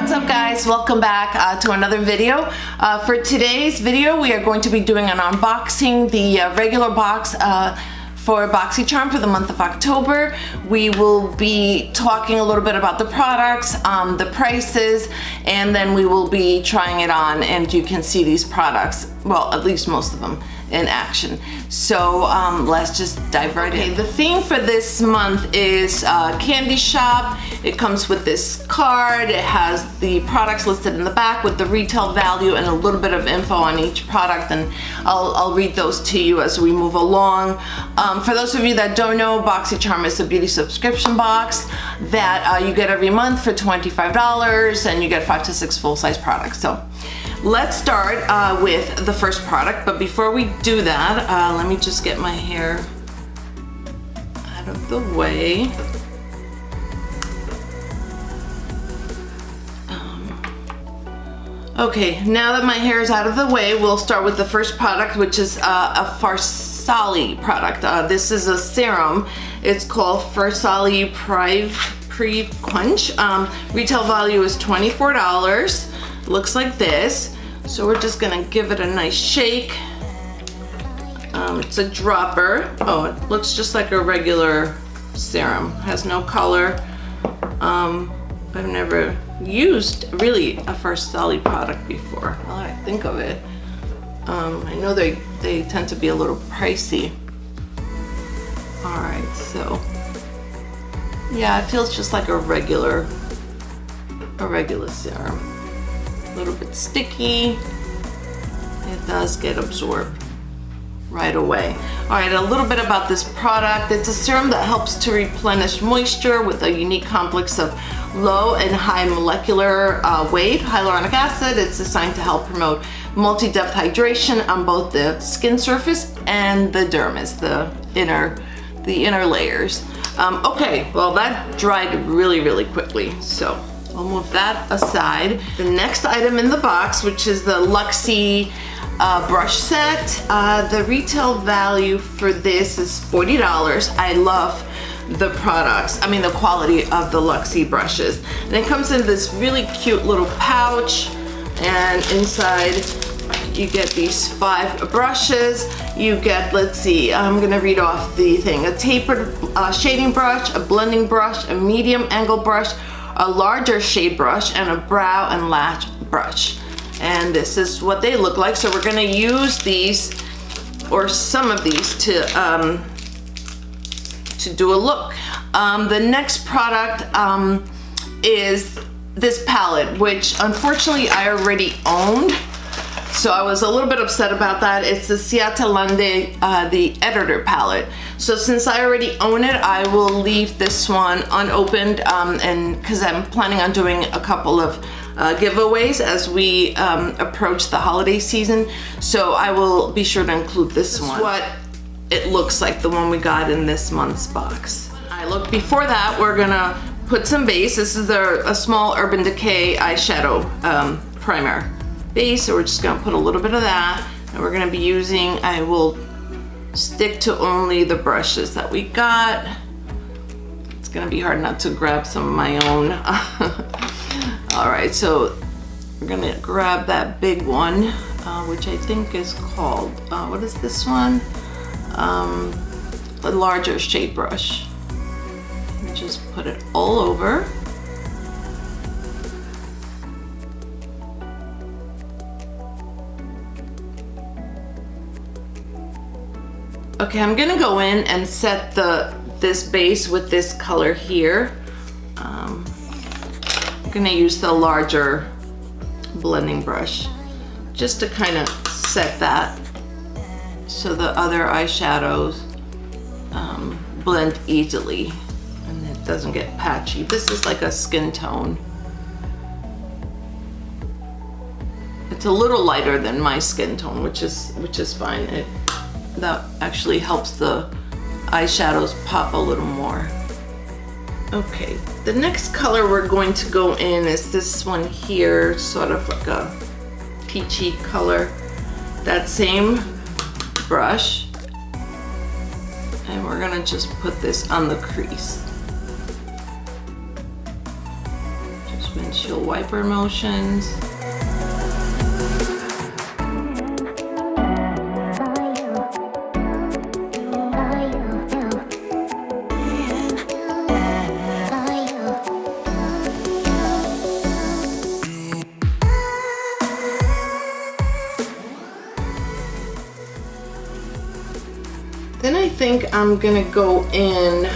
What's up guys, welcome back to another video. For today's video we are going to be doing an unboxing, the regular box for Boxycharm for the month of October. We will be talking a little bit about the products, the prices, and then we will be trying it on and you can see these products, well at least most of them, in action. So let's just dive right in. The theme for this month is candy shop. It comes with this card. It has the products listed in the back with the retail value and a little bit of info on each product, and I'll read those to you as we move along. For those of you that don't know, Boxycharm is a beauty subscription box that you get every month for $25 and you get 5 to 6 full-size products. So let's start with the first product, but before we do that, let me just get my hair out of the way. Okay, now that my hair is out of the way, we'll start with the first product, which is a Farsali product. This is a serum. It's called Farsali Prive Quench. Retail value is $24. Looks like this. So we're just gonna give it a nice shake. It's a dropper. Oh, it looks just like a regular serum. Has no color. I've never used really a Farsali product before. Now that I think of it. I know they tend to be a little pricey. All right, so yeah, it feels just like a regular serum. A little bit sticky. It does get absorbed right away. All right, a little bit about this product. It's a serum that helps to replenish moisture with a unique complex of low and high molecular weight hyaluronic acid. It's designed to help promote multi-depth hydration on both the skin surface and the dermis, the inner layers. Okay, well that dried really quickly, so I'll move that aside. The next item in the box, which is the Luxie brush set. The retail value for this is $40. I love the products, I mean the quality of the Luxie brushes. And it comes in this really cute little pouch, and inside you get these 5 brushes. You get, let's see, I'm gonna read off the thing. A tapered shading brush, a blending brush, a medium angle brush, a larger shade brush, and a brow and lash brush. And this is what they look like. So we're gonna use these, or some of these, to do a look. The next product is this palette, which unfortunately I already owned. So I was a little bit upset about that. It's the Ciate London, the editor palette. So since I already own it, I will leave this one unopened, and because I'm planning on doing a couple of giveaways as we approach the holiday season. So I will be sure to include this one. What it looks like, the one we got in this month's box. Look, before that, we're gonna put some base. This is a small Urban Decay eyeshadow primer base, so we're just gonna put a little bit of that, and we're gonna be using, I will stick to only the brushes that we got. It's gonna be hard not to grab some of my own. All right, so we're gonna grab that big one, which I think is called, what is this one? A larger shade brush. And just put it all over. Okay, I'm gonna go in and set this base with this color here. I'm gonna use the larger blending brush just to kind of set that so the other eyeshadows blend easily and it doesn't get patchy. This is like a skin tone. It's a little lighter than my skin tone, which is fine. That actually helps the eyeshadows pop a little more. Okay, the next color we're going to go in is this one here, sort of like a peachy color. That same brush, and we're gonna just put this on the crease. Just Just windshield wiper motions. Then I think I'm gonna go in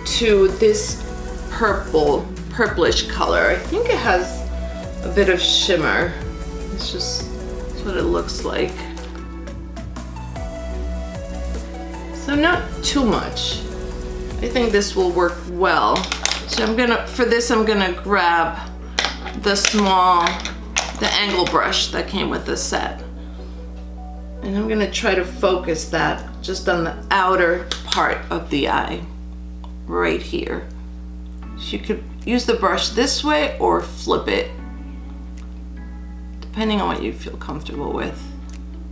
to this purplish color. I think it has a bit of shimmer. That's what it looks like. So not too much. I think this will work well. So for this I'm gonna grab the angle brush that came with the set. And I'm gonna try to focus that just on the outer part of the eye, right here. So you could use the brush this way or flip it, depending on what you feel comfortable with.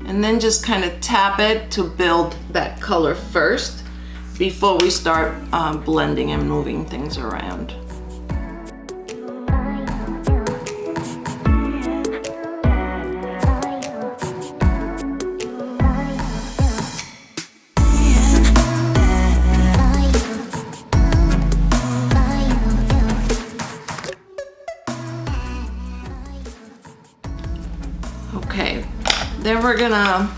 And then just kind of tap it to build that color first before we start blending and moving things around. Okay, then we're gonna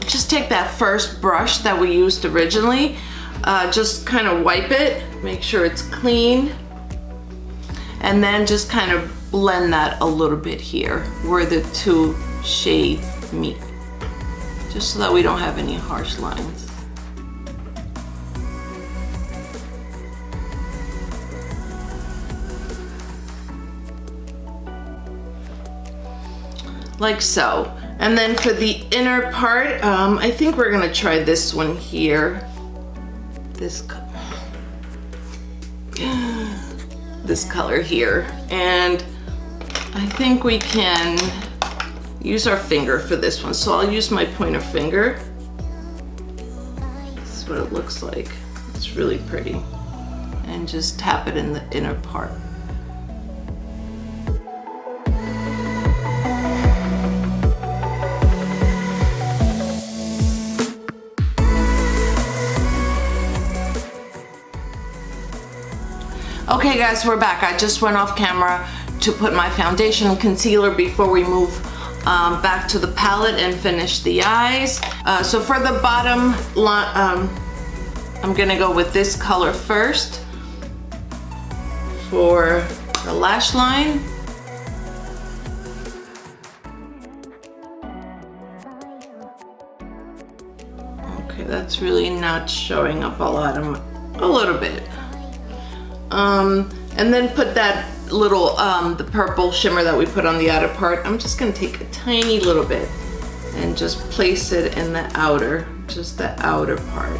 just take that first brush that we used originally, just kind of wipe it, make sure it's clean, and then just kind of blend that a little bit here where the two shades meet, just so that we don't have any harsh lines. Like so. And then for the inner part, I think we're gonna try this one here. This color here. And I think we can use our finger for this one. So I'll use my pointer finger. This is what it looks like. It's really pretty. And just tap it in the inner part. Okay guys, we're back. I just went off camera to put my foundation and concealer before we move back to the palette and finish the eyes. So for the bottom, I'm gonna go with this color first for the lash line. Okay, that's really not showing up a lot, a little bit. And then put that little, the purple shimmer that we put on the outer part. I'm just gonna take a tiny little bit and just place it in the outer, just the outer part.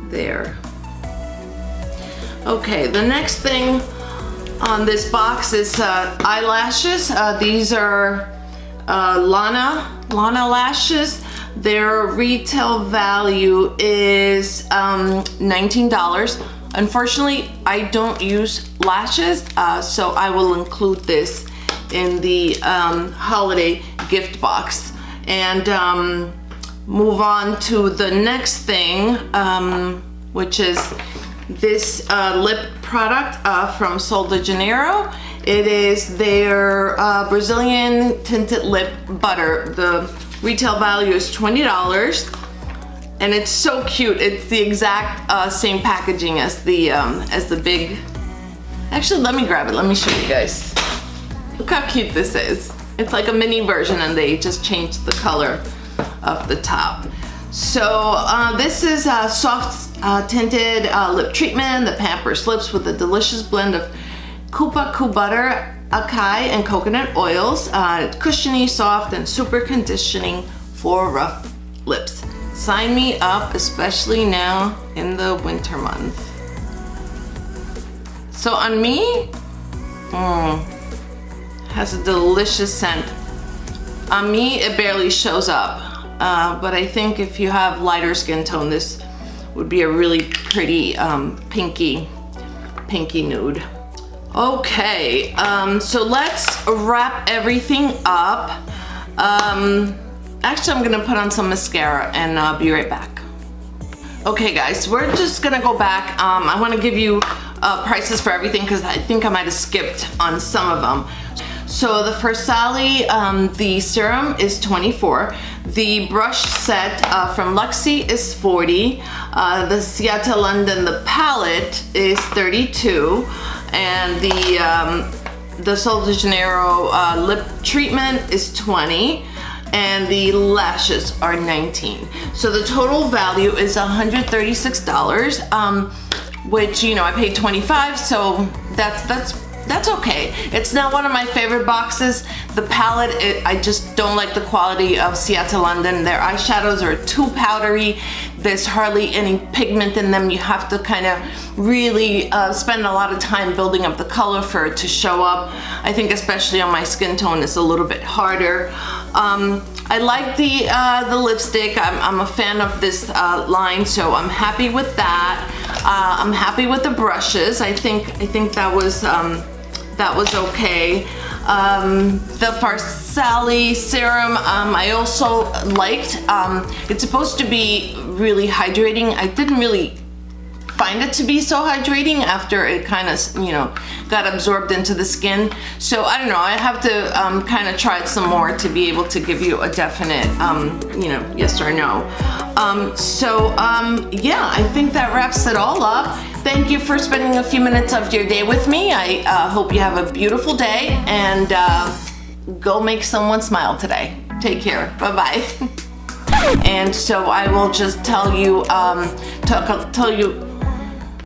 There. Okay, the next thing on this box is eyelashes. These are Lana lashes. Their retail value is $19. Unfortunately, I don't use lashes, so I will include this in the holiday gift box. And move on to the next thing, which is this lip product from Sol de Janeiro. It is their Brazilian tinted lip butter. The retail value is $20, and it's so cute. It's the exact same packaging as the big. Actually, let me grab it. Let me show you guys. Look how cute this is. It's like a mini version, and they just changed the color of the top. So this is a soft tinted lip treatment that pampers lips with a delicious blend of Cupuacu butter, acai, and coconut oils. It's cushiony, soft, and super conditioning for rough lips. Sign me up, especially now in the winter months. So on me, has a delicious scent On me, it barely shows up, but I think if you have lighter skin tone, this would be a really pretty pinky nude. Okay, so let's wrap everything up. Actually, I'm gonna put on some mascara and I'll be right back. Okay guys, we're just gonna go back. I wanna give you prices for everything because I think I might have skipped on some of them. So the Farsali, the serum is $24. The brush set from Luxie is $40. The Ciate London, the palette, is $32. And the Sol de Janeiro lip treatment is $20. And the lashes are $19. So the total value is $136, which, you know, I paid $25, so that's okay. It's not one of my favorite boxes. The palette, I just don't like the quality of Ciate London. Their eyeshadows are too powdery. There's hardly any pigment in them. You have to kind of really spend a lot of time building up the color for it to show up. I think especially on my skin tone, it's a little bit harder. I like the lipstick. I'm a fan of this line, so I'm happy with that. I'm happy with the brushes. I think that was okay. The Farsali serum, I also liked. It's supposed to be really hydrating. I didn't really find it to be so hydrating after it kind of, you know, got absorbed into the skin. So I don't know, I have to kind of try it some more to be able to give you a definite, you know, yes or no. Yeah, I think that wraps it all up. Thank you for spending a few minutes of your day with me. I hope you have a beautiful day and go make someone smile today. Take care, bye-bye. And so I will just tell you,